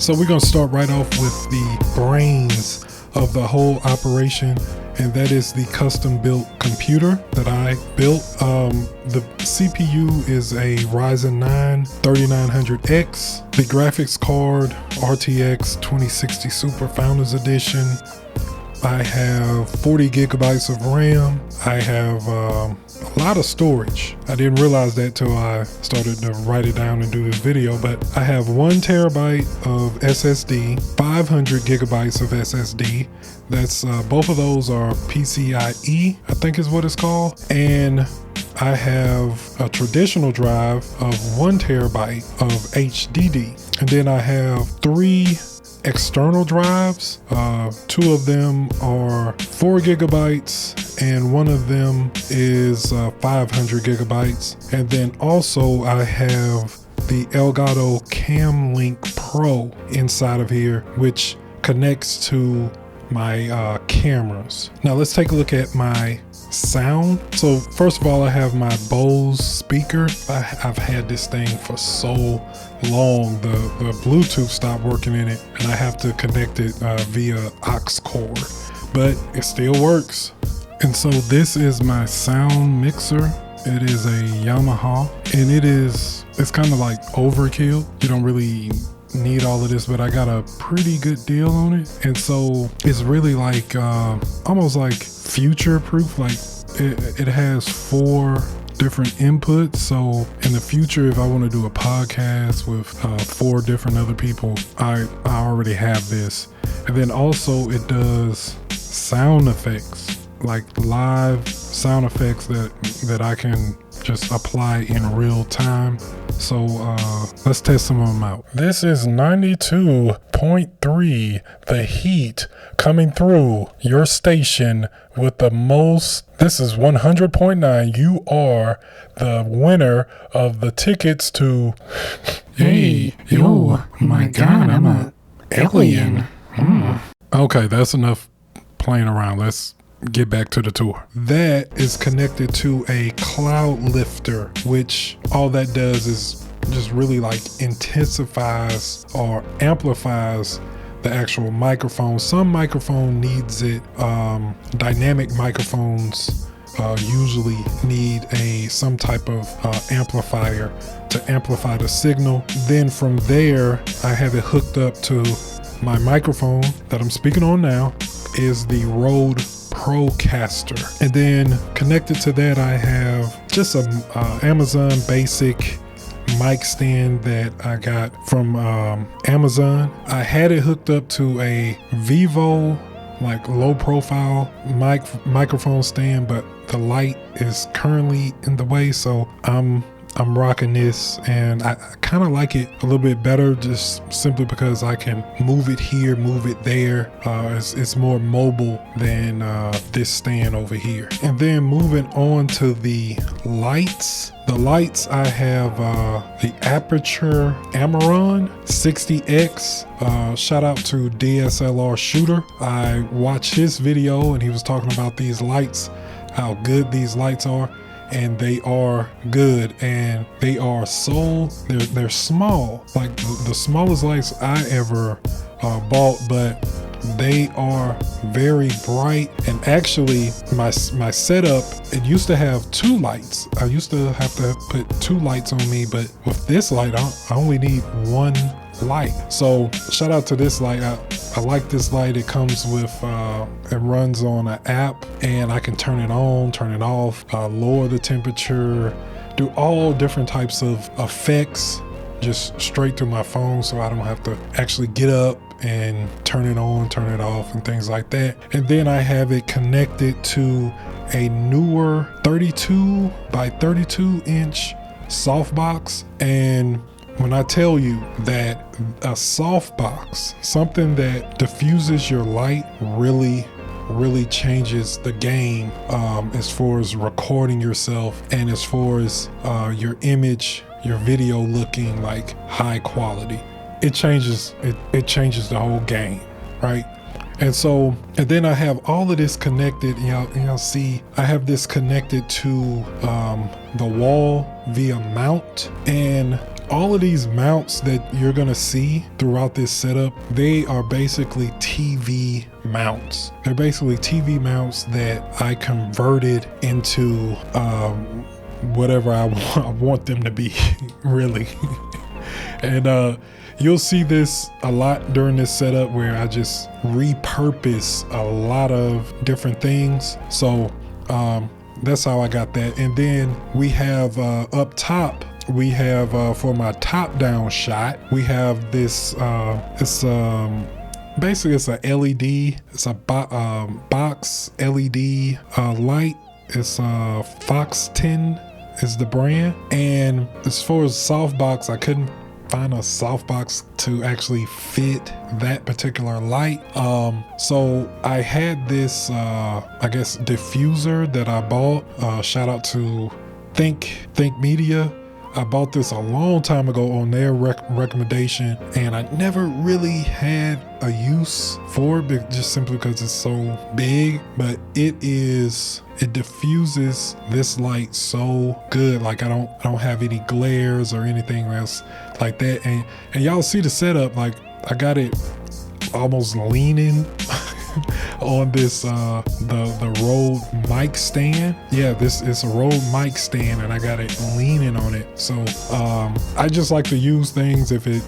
So we're gonna start right off with the brains of the whole operation, and that is the custom built computer that I built. The CPU is a Ryzen 9 3900X. The graphics card RTX 2060 Super Founders Edition. I have 40 gigabytes of RAM. I have a lot of storage. I didn't realize that till I started to write it down and do this video, but I have 1 terabyte of SSD, 500 gigabytes of SSD. That's both of those are PCIe, I think is what it's called. And I have a traditional drive of 1 terabyte of HDD. And then I have 3 external drives. 2 of them are 4 gigabytes and 1 of them is 500 gigabytes. And then also I have the Elgato Cam Link Pro inside of here, which connects to my cameras. Now let's take a look at my sound. So first of all, I have my Bose speaker. I've had this thing for so long. The Bluetooth stopped working in it and I have to connect it via aux cord, but it still works. And so this is my sound mixer. It is a Yamaha, and it's kind of like overkill. You don't really need all of this, but I got a pretty good deal on it. And so it's really like almost like future proof. Like it has 4 different inputs, so in the future if I want to do a podcast with 4 different other people, I already have this. And then also it does sound effects, like live sound effects that I can just apply in real time. So let's test some of them out. This is 92.3, the heat coming through your station with the most. This is 100.9. You are the winner of the tickets to Hey, yo, my God, I'm an alien. Okay, that's enough playing around. Let's get back to the tour. That is connected to a CloudLifter, which all that does is just really like intensifies or amplifies the actual microphone. Some microphone needs it. Dynamic microphones usually need some type of amplifier to amplify the signal. Then from there, I have it hooked up to my microphone that I'm speaking on now, is the Rode Procaster. And then connected to that, I have just a Amazon basic mic stand that I got from Amazon. I had it hooked up to a ViVO like low profile microphone stand, but the light is currently in the way, so I'm rocking this, and I kind of like it a little bit better just simply because I can move it here, move it there. It's more mobile than this stand over here. And then moving on to the lights. The lights, I have the Aputure Amaran 60X. Shout out to DSLR Shooter. I watched his video and he was talking about these lights, how good these lights are. And they are good, and they are they're small, like the smallest lights I ever bought, but they are very bright. And actually my setup, it used to have 2 lights. I used to have to put 2 lights on me, but with this light I only need 1 light. So shout out to this light. I like this light. It comes with it runs on an app, and I can turn it on, turn it off, lower the temperature, do all different types of effects just straight through my phone, so I don't have to actually get up and turn it on, turn it off, and things like that. And then I have it connected to a newer 32 by 32 inch softbox. And when I tell you that a softbox, something that diffuses your light, really changes the game as far as recording yourself, and as far as your image, your video looking like high quality. It changes the whole game, right? And then I have all of this connected. Y'all see I have this connected to the wall via mount, and all of these mounts that you're gonna see throughout this setup, they are basically TV mounts. They're basically TV mounts that I converted into whatever I want them to be, really. And you'll see this a lot during this setup where I just repurpose a lot of different things. So that's how I got that. And then we have up top, we have for my top down shot, we have this basically it's a LED, it's a box LED light. It's Fox 10 is the brand. And as far as SoftBox, I couldn't find a SoftBox to actually fit that particular light. So I had this I guess diffuser that I bought. Shout out to Think Media. I bought this a long time ago on their recommendation, and I never really had a use for it, just simply because it's so big. But it diffuses this light so good. Like I don't have any glares or anything else like that. And y'all see the setup, like I got it almost leaning on this the Rode mic stand. Yeah, this is a Rode mic stand, and I got it leaning on it. So I just like to use things if it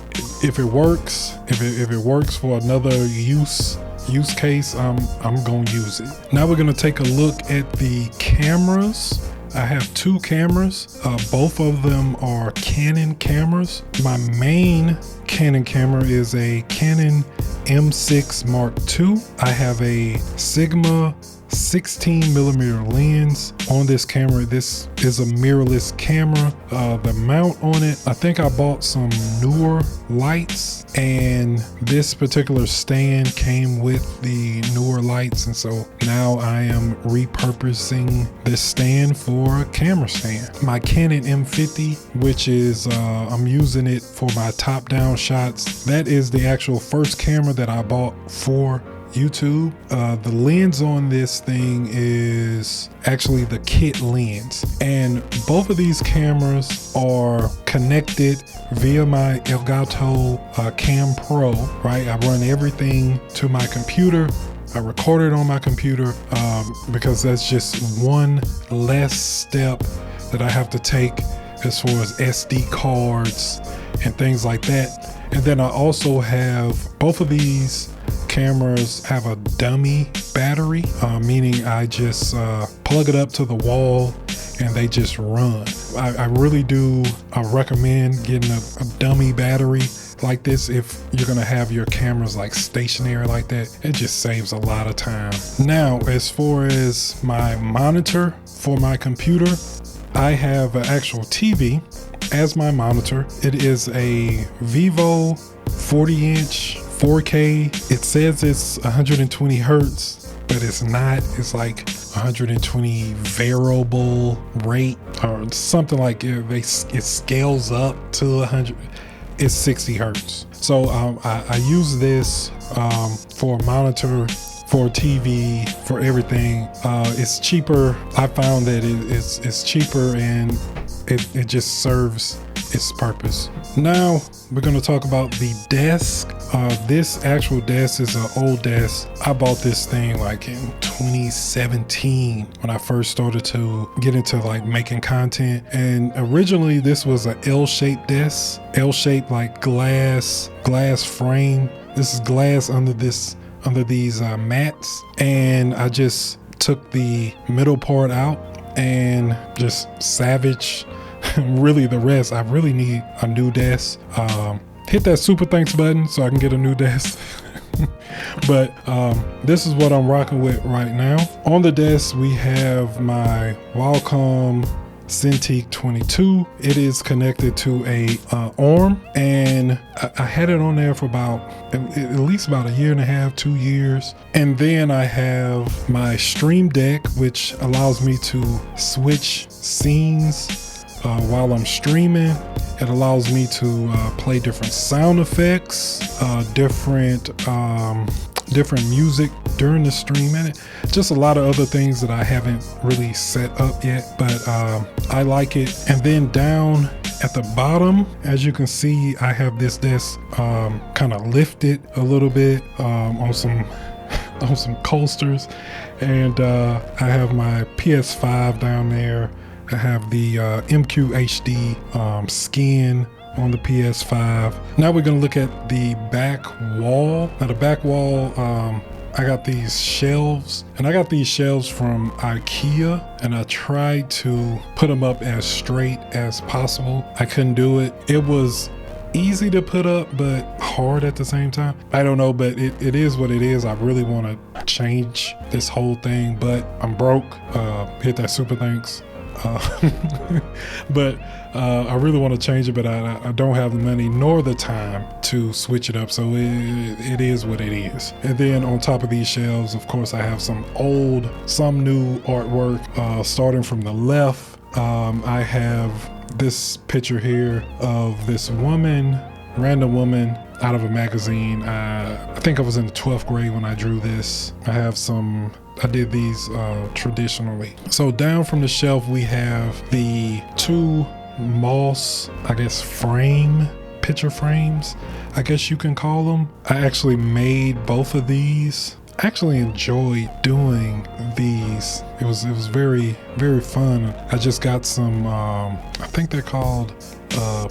works. If it works for another use case, I'm gonna use it. Now we're gonna take a look at the cameras. I have two cameras. Both of them are Canon cameras. My main Canon camera is a Canon M6 Mark II. I have a Sigma 16mm lens on this camera. This is a mirrorless camera. The mount on it, I think I bought some newer lights, and this particular stand came with the newer lights, and so now I am repurposing this stand for a camera stand. My Canon M50, which is I'm using it for my top-down shots. That is the actual first camera that I bought for YouTube. The lens on this thing is actually the kit lens, and both of these cameras are connected via my Elgato Cam Pro, right? I run everything to my computer. I record it on my computer because that's just one less step that I have to take as far as SD cards and things like that. And then I also have both of these cameras have a dummy battery, meaning I just plug it up to the wall and they just run. I really do recommend getting a dummy battery like this if you're gonna have your cameras like stationary like that. It just saves a lot of time. Now, as far as my monitor for my computer, I have an actual TV as my monitor. It is a ViVO 40-inch 4K. It says it's 120 hertz, but it's not. It's like 120 variable rate or something like it. It scales up to 100. It's 60 hertz. So I use this for a monitor, for TV, for everything. It's cheaper. I found that it's cheaper, and it just serves its purpose. Now we're going to talk about the desk. This actual desk is an old desk. I bought this thing like in 2017 when I first started to get into like making content, and originally this was an L-shaped desk. L-shaped, like glass frame. This is glass under these mats, and I just took the middle part out and just savage really the rest. I really need a new desk. Hit that super thanks button so I can get a new desk. But this is what I'm rocking with right now. On the desk we have my Wacom cintiq 22. It is connected to a arm, and I had it on there for at least about a year and a half, 2 years. And then I have my Stream Deck, which allows me to switch scenes while I'm streaming. It allows me to play different sound effects, different music during the stream, and just a lot of other things that I haven't really set up yet, but I like it. And then down At the bottom, as you can see, I have this desk kind of lifted a little bit on some coasters, and I have my PS5 down there. I have the MQHD skin on the PS5. Now we're gonna look at the back wall. Now the back wall, I got these shelves, and I got these shelves from IKEA, and I tried to put them up as straight as possible. I couldn't do it. It was easy to put up, but hard at the same time. I don't know, but it is what it is. I really want to change this whole thing, but I'm broke. Hit that super thanks. But I really want to change it, but I don't have the money nor the time to switch it up, so it is what it is. And then on top of these shelves, of course, I have some old, some new artwork. Starting from the left, I have this picture here of this woman, random woman out of a magazine. I think I was in the 12th grade when I drew this. I did these traditionally. So down from the shelf, we have the two moss, I guess, picture frames, I guess you can call them. I actually made both of these. I actually enjoyed doing these. It was very, very fun. I just got some, I think they're called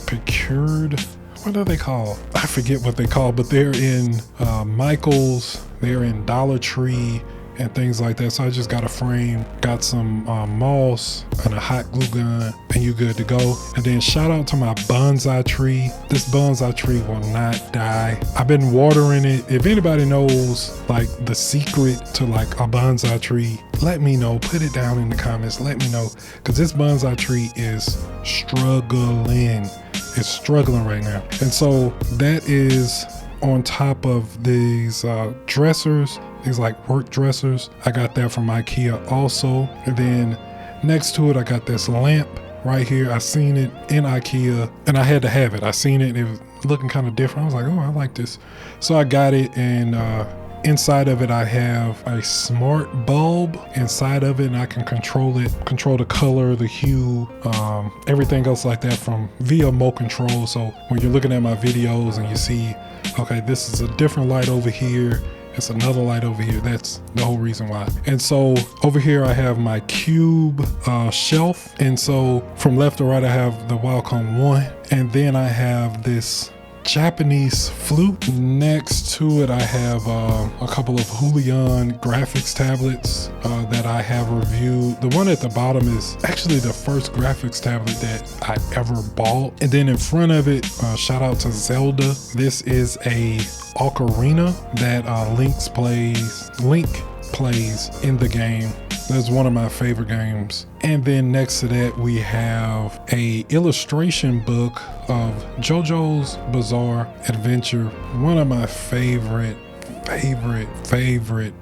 procured. What are they called? I forget what they call, but they're in Michael's, they're in Dollar Tree and things like that. So I just got a frame, got some moss and a hot glue gun, and you good to go. And then shout out to my bonsai tree. This bonsai tree will not die. I've been watering it. If anybody knows like the secret to like a bonsai tree, let me know. Put it down in the comments. Let me know, because this bonsai tree is struggling. It's struggling right now. And so that is on top of these dressers. These like work dressers. I got that from IKEA also. And then next to it, I got this lamp right here. I seen it in IKEA and I had to have it. I seen it. It was looking kind of different. I was like, oh, I like this. So I got it, and inside of it, I have a smart bulb inside of it, and I can control it, control the color, the hue, everything else like that from via remote control. So when you're looking at my videos and you see, okay, this is a different light over here, it's another light over here, that's the whole reason why. And so over here I have my cube shelf, and so from left to right I have the Wacom One, and then I have this Japanese flute. Next to it I have a couple of Julian graphics tablets that I have reviewed. The one at the bottom is actually the first graphics tablet that I ever bought. And then in front of it, shout out to Zelda. This is a ocarina that Link plays in the game. That's one of my favorite games. And then next to that we have a illustration book of JoJo's Bizarre Adventure, one of my favorite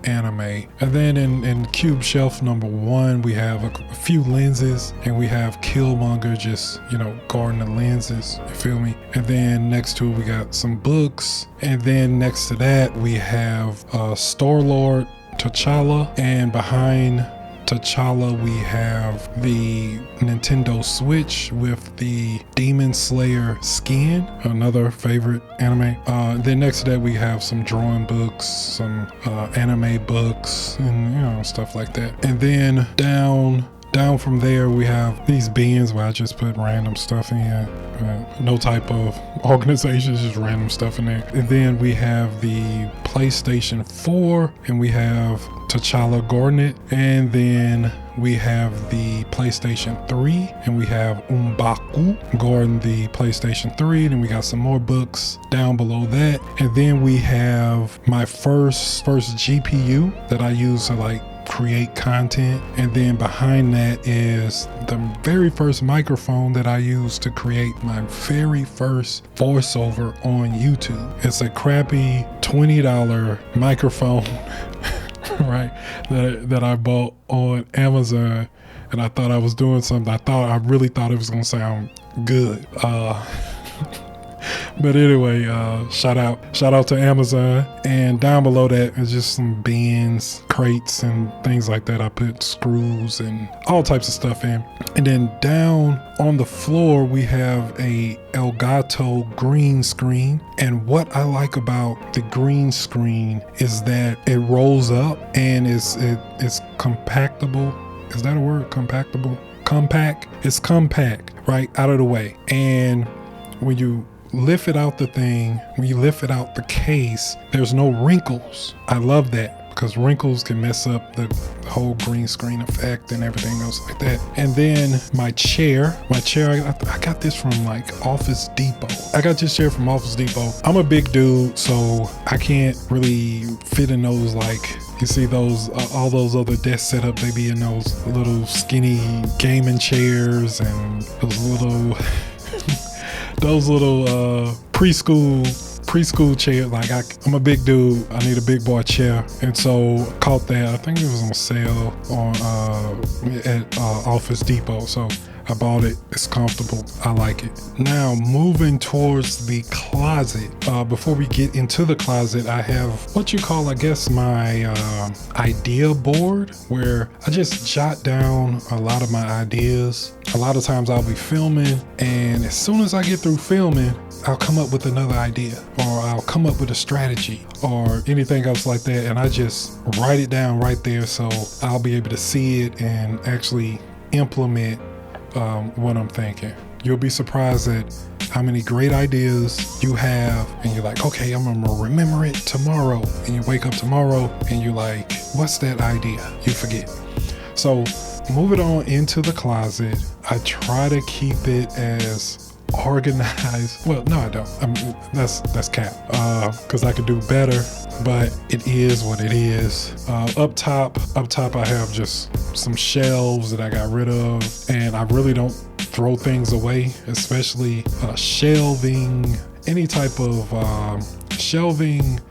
anime. And then in cube shelf number 1 we have a few lenses, and we have Killmonger just, you know, guarding the lenses, you feel me? And then next to it we got some books, and then next to that we have Star-Lord T'Challa, and behind T'Challa we have the Nintendo Switch with the Demon Slayer skin, another favorite anime. Then next to that we have some drawing books, some anime books, and you know, stuff like that. And then down from there we have these bins where I just put random stuff in, no type of organization, just random stuff in there. And then we have the PlayStation 4, and we have T'Challa guarding it. And then we have the PlayStation 3, and we have M'Baku guarding the PlayStation 3. Then we got some more books down below that. And then we have my first GPU that I use to like create content. And then behind that is the very first microphone that I used to create my very first voiceover on YouTube. It's a crappy $20 microphone right, that I bought on Amazon, and I thought I was doing something. I really thought it was gonna sound good. But anyway, shout out to Amazon. And down below that is just some bins, crates, and things like that. I put screws and all types of stuff in. And then down on the floor, we have a Elgato green screen. And what I like about the green screen is that it rolls up and it's compactable. Is that a word? Compactable? Compact? It's compact, right? Out of the way. And when you lift it out the thing, when you lift it out the case, there's no wrinkles. I love that because wrinkles can mess up the whole green screen effect and everything else like that. And then my chair, I got this from like Office Depot. I got this chair from Office Depot. I'm a big dude, so I can't really fit in those, like, you see those, all those other desk setup, they be in those little skinny gaming chairs and those little preschool chair. Like I'm a big dude, I need a big boy chair, and so caught that. I think it was on sale on at Office Depot, so I bought it. It's comfortable, I like it. Now moving towards the closet. Before we get into the closet, I have what you call, I guess, my idea board, where I just jot down a lot of my ideas. A lot of times I'll be filming, and as soon as I get through filming, I'll come up with another idea, or I'll come up with a strategy or anything else like that, and I just write it down right there so I'll be able to see it and actually implement what I'm thinking. You'll be surprised at how many great ideas you have, and you're like, okay, I'm gonna remember it tomorrow, and you wake up tomorrow and you're like, what's that idea? You forget. So move it on into the closet. I try to keep it as organized. Well, no, I don't. I mean, that's cap, because I could do better, but it is what it is. Up top I have just some shelves that I got rid of, and I really don't throw things away, especially shelving, any type of shelving,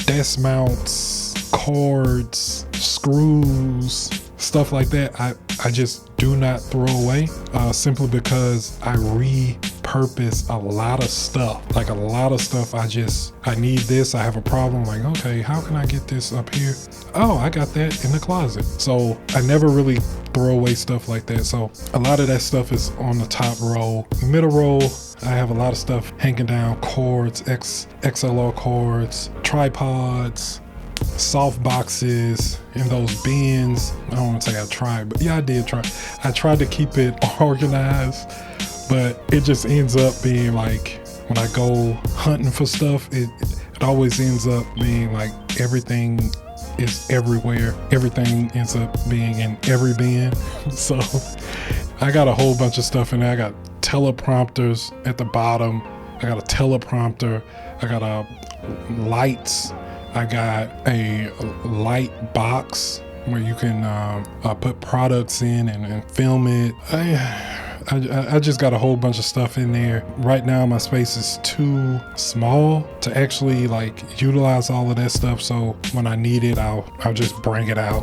desk mounts, cords, screws, stuff like that. I just do not throw away, simply because I repurpose a lot of stuff. Like a lot of stuff, I need this, I have a problem, like, okay, how can I get this up here? Oh, I got that in the closet. So I never really throw away stuff like that. So a lot of that stuff is on the top row. Middle row, I have a lot of stuff hanging down, cords, XLR cords, tripods, soft boxes, in those bins. I don't want to say I tried, but yeah, I did try. I tried to keep it organized, but it just ends up being like, when I go hunting for stuff, it always ends up being like everything is everywhere. Everything ends up being in every bin. So I got a whole bunch of stuff in there. I got teleprompters at the bottom. I got a teleprompter. I got lights. I got a light box where you can put products in and film it. I just got a whole bunch of stuff in there. Right now my space is too small to actually like utilize all of that stuff. So when I need it, I'll just bring it out.